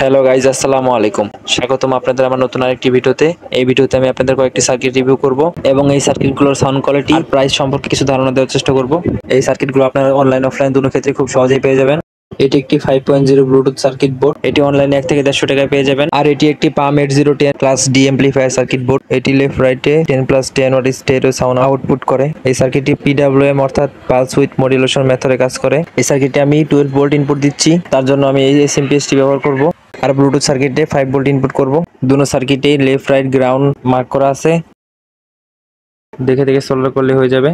Hello guys, আসসালামু আলাইকুম। স্বাগতম আপনাদের আমার নতুন আরেকটি ভিডিওতে। এই ভিডিওতে আমি আপনাদের কয়েকটি সার্কিট রিভিউ করব এবং এই সার্কিটগুলোর সাউন্ড কোয়ালিটি আর প্রাইস সম্পর্কে কিছু ধারণা দেওয়ার চেষ্টা করব। এই সার্কিটগুলো আপনারা অনলাইন অফলাইন দুটো ক্ষেত্রে খুব সহজেই পেয়ে যাবেন। এটি একটি 5.0 ব্লুটুথ সার্কিট বোর্ড। এটি অনলাইনে 1 থেকে 150 টাকায় পেয়ে যাবেন। আর এটি একটি পাম 8010 class D amplifier circuit board. এটি লেফট রাইটে 10+10 ওয়াট স্টেরিও সাউন্ড আউটপুট করে। এই সার্কিটটি পিডব্লিউএম অর্থাৎ পালস উইথ মডুলেশন মেথডে কাজ করে। এই সার্কিটে আমি 12 ভোল্ট ইনপুট দিচ্ছি, তার জন্য আমি এই এসএমপিএসটি ব্যবহার করব। আর ব্লুটুথ সার্কিটে 5 ভোল্ট ইনপুট করব। দুটো সার্কিটেই লেফট রাইট গ্রাউন্ড মার্ক করা আছে, দেখে দেখে সোল্ডার করলে হয়ে যাবে।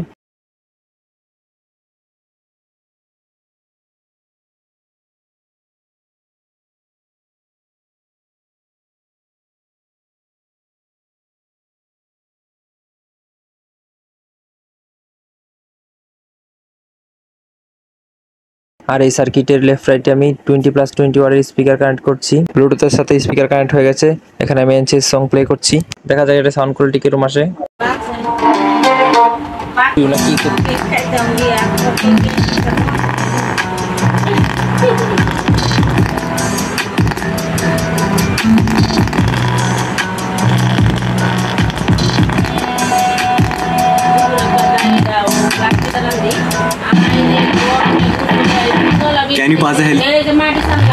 আর এই সার্কিটের লেফট রাইটে আমি 20+20 ওয়াটের স্পিকার কানেক্ট করছি। ব্লুটুথের সাথে স্পিকার কানেক্ট হয়ে গেছে। এখানে আমি এনসি সং প্লে করছি, দেখা যায় এটা সাউন্ড কোয়ালিটি কিরকম আসে। Can you pass the help?